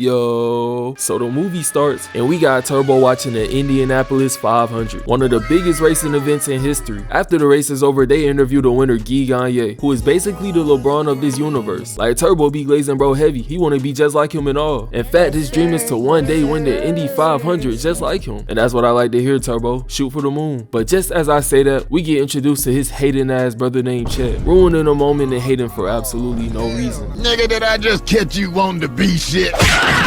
Yo, so the movie starts and we got Turbo watching the Indianapolis 500, one of the biggest racing events in history. After the race is over, they interview the winner Guy Gagne, who is basically the LeBron of this universe. Like Turbo be glazing bro heavy, he wanna be just like him and all. In fact, his dream is to one day win the Indy 500 just like him. And that's what I like to hear, Turbo, shoot for the moon. But just as I say that, we get introduced to his hating ass brother named Chet, ruining the moment and hating for absolutely no reason. Nigga, did I just catch you wanting to be shit?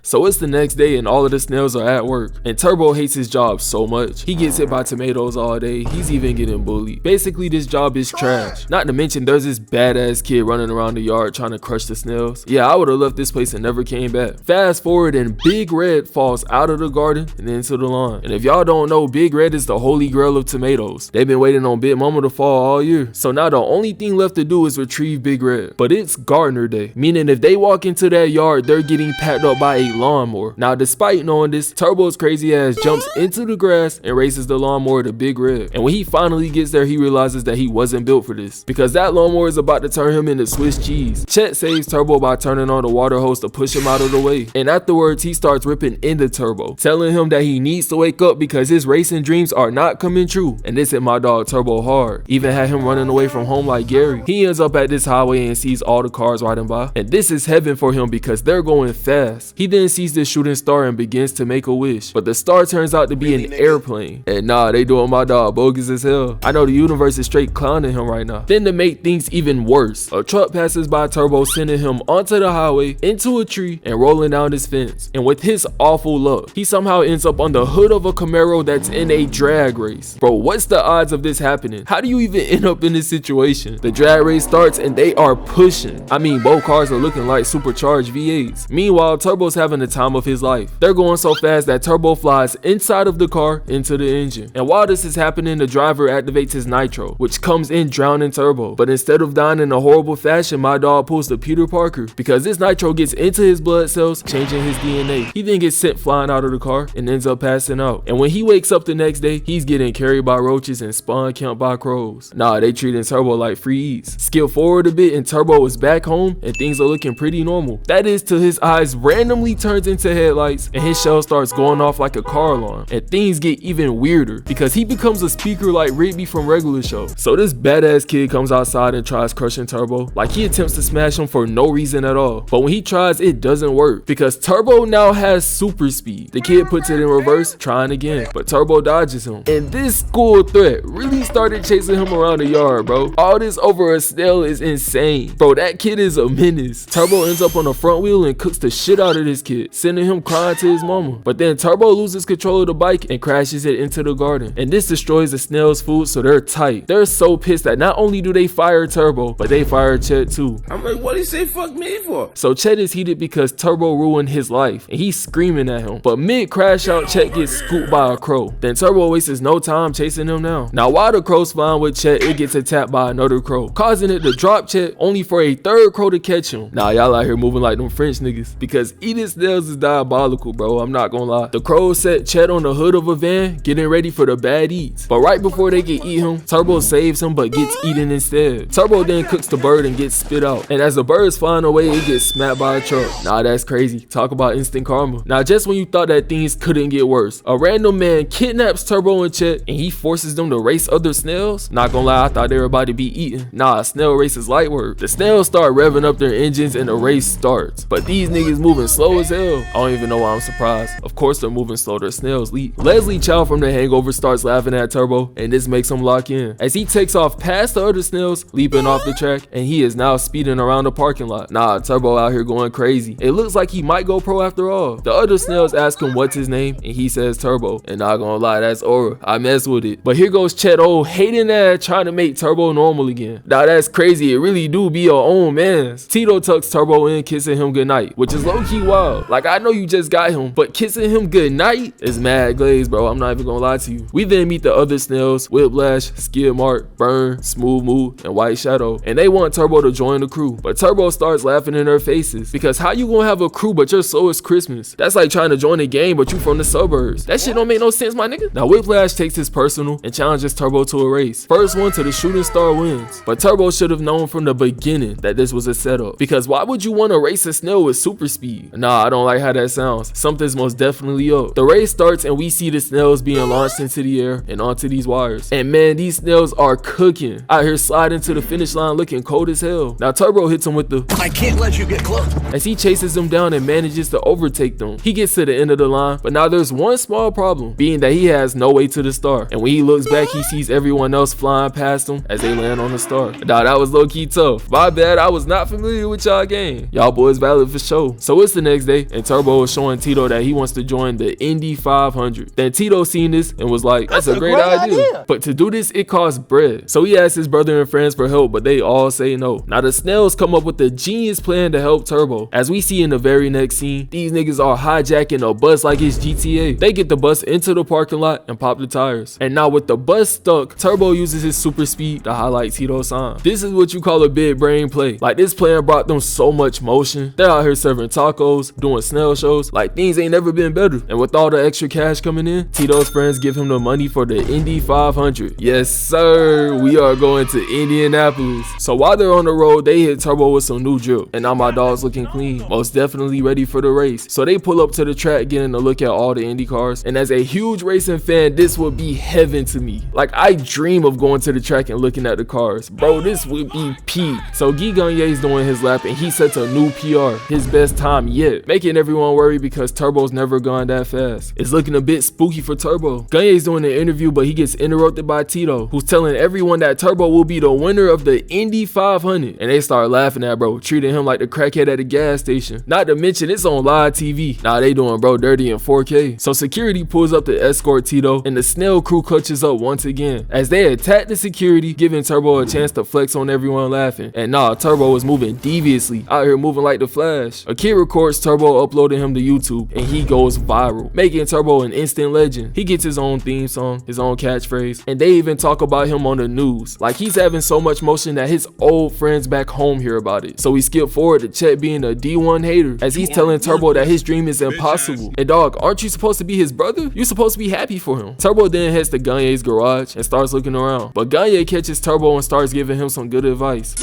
So it's the next day and all of the snails are at work, and Turbo hates his job so much. He gets hit by tomatoes all day, he's even getting bullied. Basically, this job is trash. Not to mention there's this badass kid running around the yard trying to crush the snails. Yeah, I would have left this place and never came back. Fast forward and Big Red falls out of the garden and into the lawn. And if y'all don't know, Big Red is the holy grail of tomatoes. They've been waiting on Big Mama to fall all year. So now the only thing left to do is retrieve Big Red. But it's gardener day, meaning if they walk into that yard, they're getting packed up by a lawnmower. Now despite knowing this, Turbo's crazy ass jumps into the grass and races the lawnmower to Big Red. And when he finally gets there, he realizes that he wasn't built for this, because that lawnmower is about to turn him into Swiss cheese. Chet saves Turbo by turning on the water hose to push him out of the way. And afterwards, he starts ripping into Turbo, telling him that he needs to wake up because his racing dreams are not coming true. And this hit my dog Turbo hard. Even had him running away from home like Gary. He ends up at this highway and sees all the cars riding by. And this is heaven for him because they're going fast. He then sees this shooting star and begins to make a wish. But the star turns out to be an airplane. And nah, they doing my dog bogus as hell. I know the universe is straight clowning him right now. Then to make things even worse, a truck passes by Turbo, sending him onto the highway, into a tree, and rolling down his fence. And with his awful luck, he somehow ends up on the hood of a Camaro that's in a drag race. Bro, what's the odds of this happening? How do you even end up in this situation? The drag race starts and they are pushing. I mean, both cars are looking like supercharged V8s. Meanwhile, Turbo's having the time of his life. They're going so fast that Turbo flies inside of the car into the engine. And while this is happening, the driver activates his nitro, which comes in drowning Turbo. But instead of dying in a horrible fashion, my dog pulls the Peter Parker, because this nitro gets into his blood cells, changing his DNA. He then gets sent flying out of the car and ends up passing out. And when he wakes up the next day, he's getting carried by roaches and spawn camped by crows. Nah, they treating Turbo like free eats. Skip forward a bit and Turbo is back home and things are looking pretty normal. That is till his eyes randomly turns into headlights and his shell starts going off like a car alarm. And things get even weirder because he becomes a speaker like Rigby from Regular Show. So this badass kid comes outside and tries crushing Turbo. Like he attempts to smash him for no reason at all. But when he tries, it doesn't work because Turbo now has super speed. The kid puts it in reverse, trying again, but Turbo dodges him. And this school threat really started chasing him around the yard, bro. All this over a snail is insane. Bro, that kid is a menace. Turbo ends up on the front wheel and cooks the shit out of this kid, sending him crying to his mama. But then Turbo loses control of the bike and crashes it into the garden. And this destroys the snail's food, so they're tight. They're so pissed that not only do they fire Turbo, but they fire Chet too. I'm like, what do you say fuck me for? So Chet is heated because Turbo ruined his life and he's screaming at him. But mid crash out, Chet gets scooped by a crow. Then Turbo wastes no time chasing him down. Now while the crow's flying with Chet, it gets attacked by another crow, causing it to drop Chet, only for a third crow to catch him. Nah, y'all out here moving like them French niggas, because eating snails is diabolical, bro. I'm not gonna lie. The crows set Chet on the hood of a van, getting ready for the bad eats. But right before they can eat him, Turbo saves him but gets eaten instead. Turbo then cooks the bird and gets spit out. And as the bird's flying away, it gets smacked by a truck. Nah, that's crazy. Talk about instant karma. Now just when you thought that things couldn't get worse, a random man kidnaps Turbo and Chet and he forces them to race other snails. Not gonna lie, I thought they were about to be eaten. Nah, snail race is light work. The snails start revving up their engines and the race starts. But these niggas moving slow as hell. I don't even know why I'm surprised. Of course they're moving slow, their snails leap. Leslie Chow from The Hangover starts laughing at Turbo and this makes him lock in as he takes off past the other snails, leaping off the track, and he is now speeding around the parking lot. Nah, Turbo out here going crazy. It looks like he might go pro after all. The other snails ask him what's his name and he says Turbo. And not gonna lie, that's aura. I mess with it. But here goes Chet, old hating ass, trying to make Turbo normal again. Now that's crazy. It really do be your own mans. Tito tucks Turbo in, kissing him goodnight, which is low-key wild. Like, I know you just got him, but kissing him goodnight is mad glaze, bro. I'm not even gonna lie to you. We then meet the other snails, Whiplash, Skid Mark, Burn, Smooth Move, and White Shadow, and they want Turbo to join the crew. But Turbo starts laughing in their faces, because how you gonna have a crew but you're slow as Christmas? That's like trying to join a game but you from the suburbs. That shit don't make no sense, my nigga. Now Whiplash takes his personal and challenges Turbo to a race. First one to the shooting star wins. But Turbo should have known from the beginning that this was a setup, because why would you want to race a snail with super speed? Nah, I don't like how that that sounds, something's most definitely up. The race starts and we see the snails being launched into the air and onto these wires. And man, these snails are cooking. Out here sliding to the finish line looking cold as hell. Now Turbo hits him with the I can't let you get close as he chases them down and manages to overtake them. He gets to the end of the line, but now there's one small problem, being that he has no way to the start. And when he looks back, he sees everyone else flying past him as they land on the start. Nah, that was low-key tough. My bad, I was not familiar with y'all game. Y'all boys valid for sure. So it's the next day, and Turbo is showing Tito that he wants to join the Indy 500. Then Tito seen this and was like, that's a great idea. But to do this, it costs bread. So he asks his brother and friends for help, but they all say no. Now the snails come up with a genius plan to help Turbo. As we see in the very next scene, these niggas are hijacking a bus like it's GTA. They get the bus into the parking lot and pop the tires. And now with the bus stuck, Turbo uses his super speed to highlight Tito's sign. This is what you call a big brain play. Like, this plan brought them so much motion. They're out here serving tacos, doing snail shows, like things ain't never been better. And with all the extra cash coming in, Tito's friends give him the money for the Indy 500. Yes sir, we are going to Indianapolis. So while they're on the road, they hit Turbo with some new drip. And now my dog's looking clean, most definitely ready for the race. So they pull up to the track, getting a look at all the Indy cars. And as a huge racing fan, this would be heaven to me. Like, I dream of going to the track and looking at the cars. Bro, this would be peak. So Guy Gagne is doing his lap and he sets a new PR, his best time yet, making everyone worry because Turbo's never gone that fast. It's looking a bit spooky for Turbo. Gagne's doing an interview, but he gets interrupted by Tito, who's telling everyone that Turbo will be the winner of the Indy 500. And they start laughing at bro, treating him like the crackhead at the gas station. Not to mention it's on live TV. Nah, they doing bro dirty in 4K. So security pulls up to escort Tito, and the snail crew clutches up once again as they attack the security, giving Turbo a chance to flex on everyone laughing. And nah, Turbo is moving deviously, out here moving like the Flash. A kid records Turbo uploading him to YouTube, and he goes viral, making Turbo an instant legend. He gets his own theme song, his own catchphrase, and they even talk about him on the news. Like, he's having so much motion that his old friends back home hear about it. So we skip forward to Chet being a D1 hater as he's telling Turbo that his dream is impossible. And dog, aren't you supposed to be his brother? You're supposed to be happy for him. Turbo then heads to Gagne's garage and starts looking around, but Gagne catches Turbo and starts giving him some good advice.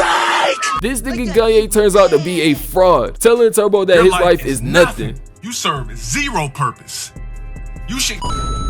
This nigga Gagne turns out to be a fraud, telling Turbo that his life is nothing. You serve zero purpose. You should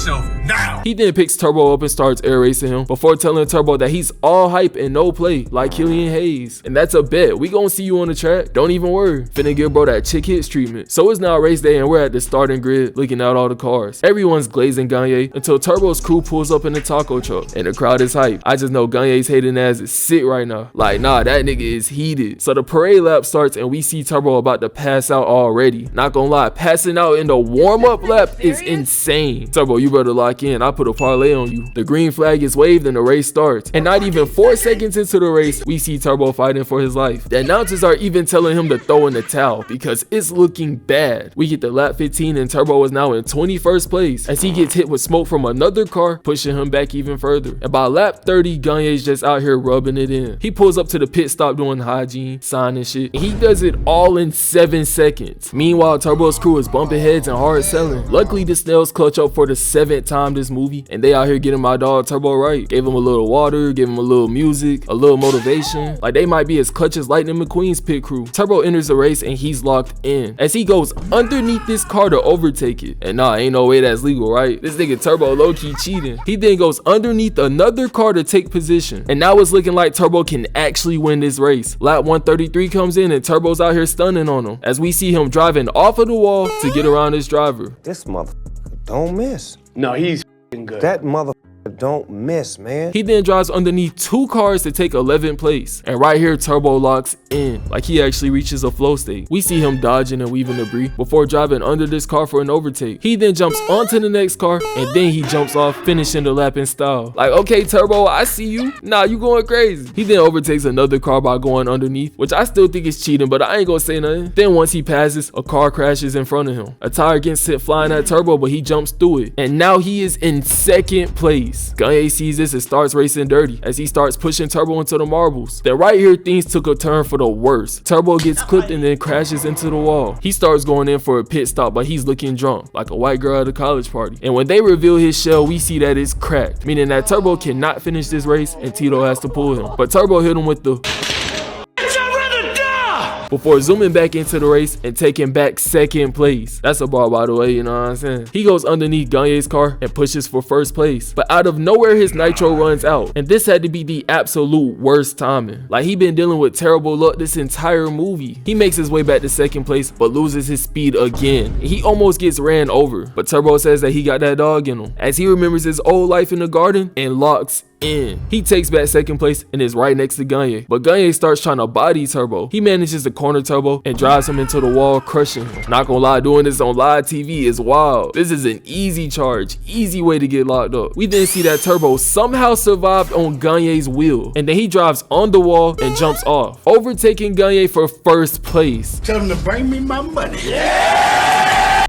yourself now. He then picks Turbo up and starts air racing him before telling Turbo that he's all hype and no play like Killian Hayes. And that's a bet. We gonna see you on the track. Don't even worry. Finna give bro that chick hits treatment. So it's now race day and we're at the starting grid looking at all the cars. Everyone's glazing Gagne until Turbo's crew pulls up in the taco truck and the crowd is hype. I just know Gagne's hating ass is sick right now. Like, nah, that nigga is heated. So the parade lap starts and we see Turbo about to pass out already. Not gonna lie, passing out in the warm-up lap is insane. Turbo, you better lock in. I put a parlay on you. The green flag is waved and the race starts. And not even 4 seconds into the race, we see Turbo fighting for his life. The announcers are even telling him to throw in the towel because it's looking bad. We get to lap 15 and Turbo is now in 21st place as he gets hit with smoke from another car, pushing him back even further. And by lap 30, Gagne's just out here rubbing it in. He pulls up to the pit stop doing hygiene, signing shit, and he does it all in 7 seconds. Meanwhile, Turbo's crew is bumping heads and hard selling. Luckily, the snails clutch up for the 7th time this movie, and they out here getting my dog Turbo right. Gave him a little water, gave him a little music, a little motivation. Like, they might be as clutch as Lightning McQueen's pit crew. Turbo enters the race and he's locked in as he goes underneath this car to overtake it. And nah, ain't no way that's legal, right? This nigga Turbo low-key cheating. He then goes underneath another car to take position, and now it's looking like Turbo can actually win this race. Lap 133 comes in and Turbo's out here stunning on him as we see him driving off of the wall to get around his driver. This motherfucker don't miss. No, he's good. That motherfucker don't miss, man. He then drives underneath 2 cars to take 11th place. And right here, Turbo locks in, like he actually reaches a flow state. We see him dodging and weaving debris before driving under this car for an overtake. He then jumps onto the next car and then he jumps off, finishing the lap in style. Like, okay, Turbo, I see you. Nah, you going crazy. He then overtakes another car by going underneath, which I still think is cheating, but I ain't gonna say nothing. Then once he passes, a car crashes in front of him. A tire gets sent flying at Turbo, but he jumps through it. And now he is in 2nd place. Gagne sees this and starts racing dirty as he starts pushing Turbo into the marbles. Then right here, things took a turn for the worse. Turbo gets clipped and then crashes into the wall. He starts going in for a pit stop, but he's looking drunk, like a white girl at a college party. And when they reveal his shell, we see that it's cracked, meaning that Turbo cannot finish this race and Tito has to pull him. But Turbo hit him with the before zooming back into the race and taking back second place. That's a bar, by the way, you know what I'm saying? He goes underneath Gagne's car and pushes for first place, but out of nowhere his nitro runs out, and this had to be the absolute worst timing. Like, he been dealing with terrible luck this entire movie. He makes his way back to second place but loses his speed again. He almost gets ran over, but Turbo says that he got that dog in him as he remembers his old life in the garden and locks in. He takes back second place and is right next to Gagne, but Gagne starts trying to body Turbo. He manages to corner Turbo and drives him into the wall, crushing him. Not gonna lie, doing this on live TV is wild. This is an easy charge, easy way to get locked up. We then see that Turbo somehow survived on Gagne's wheel, and then he drives on the wall and jumps off, overtaking Gagne for first place. Tell him to bring me my money.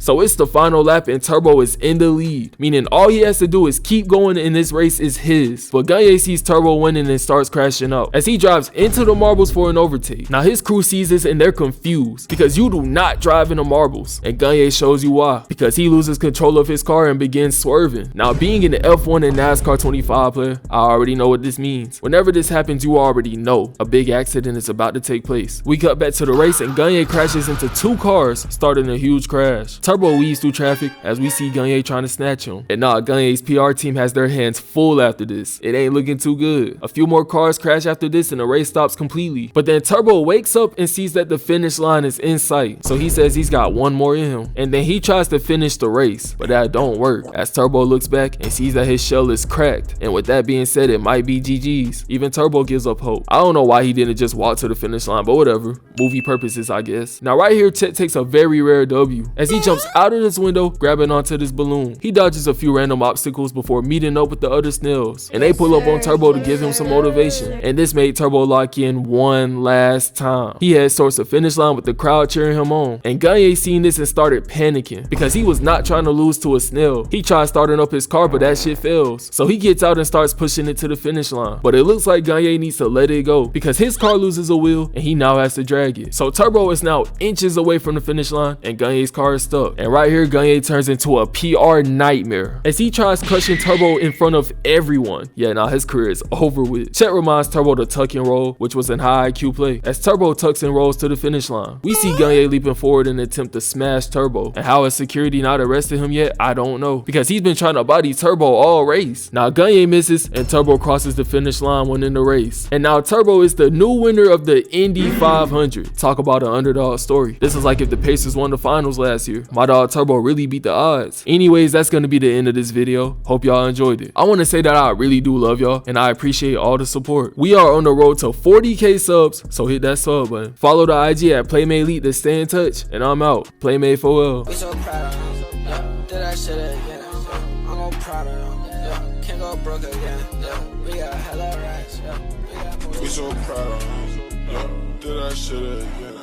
So it's the final lap and Turbo is in the lead, meaning all he has to do is keep going and this race is his. But Gagne sees Turbo winning and starts crashing out as he drives into the marbles for an overtake. Now his crew sees this and they're confused because you do not drive in the marbles, and Gagne shows you why, because he loses control of his car and begins swerving. Now, being an F1 and NASCAR 25 player, I already know what this means. Whenever this happens, you already know a big accident is about to take place. We cut back to the race and Gagne crashes into two cars, starting a huge crash. Turbo weaves through traffic as we see Gagne trying to snatch him. And nah, Gagne's PR team has their hands full after this. It ain't looking too good. A few more cars crash after this and the race stops completely. But then Turbo wakes up and sees that the finish line is in sight. So he says he's got one more in him. And then he tries to finish the race, but that don't work as Turbo looks back and sees that his shell is cracked. And with that being said, it might be GG's. Even Turbo gives up hope. I don't know why he didn't just walk to the finish line, but whatever. Movie purposes, I guess. Now right here, Chet takes a very rare W as he jumps out of this window, grabbing onto this balloon. He dodges a few random obstacles before meeting up with the other snails, and they pull up on Turbo to give him some motivation. And this made Turbo lock in one last time. He heads towards the finish line with the crowd cheering him on, and Gagne seen this and started panicking because he was not trying to lose to a snail. He tried starting up his car, but that shit fails. So he gets out and starts pushing it to the finish line. But it looks like Gagne needs to let it go because his car loses a wheel and he now has to drag it. So Turbo is now inches away from the finish line and Gagne's car is stuck. And right here, Gagne turns into a PR nightmare as he tries crushing Turbo in front of everyone. Yeah, now his career is over with. Chet reminds Turbo to tuck and roll, which was an high IQ play. As Turbo tucks and rolls to the finish line, we see Gagne leaping forward in an attempt to smash Turbo. And how has security not arrested him yet? I don't know, because he's been trying to body Turbo all race. Now Gagne misses and Turbo crosses the finish line winning the race. And now Turbo is the new winner of the Indy 500. Talk about an underdog story. This is like if the Pacers won the finals last year. My dog Turbo really beat the odds. Anyways, that's gonna be the end of this video. Hope y'all enjoyed it. I want to say that I really do love y'all and I appreciate all the support. We are on the road to 40k subs, so hit that sub button. Follow the IG at Playmate Elite to stay in touch, and I'm out. Playmate for We so proud of them, yeah. Did that shit again, yeah. I'm all proud of them, yeah. Can't go broke again, yeah. We got hella racks, yeah. We so proud of them, yeah. Did that shit again.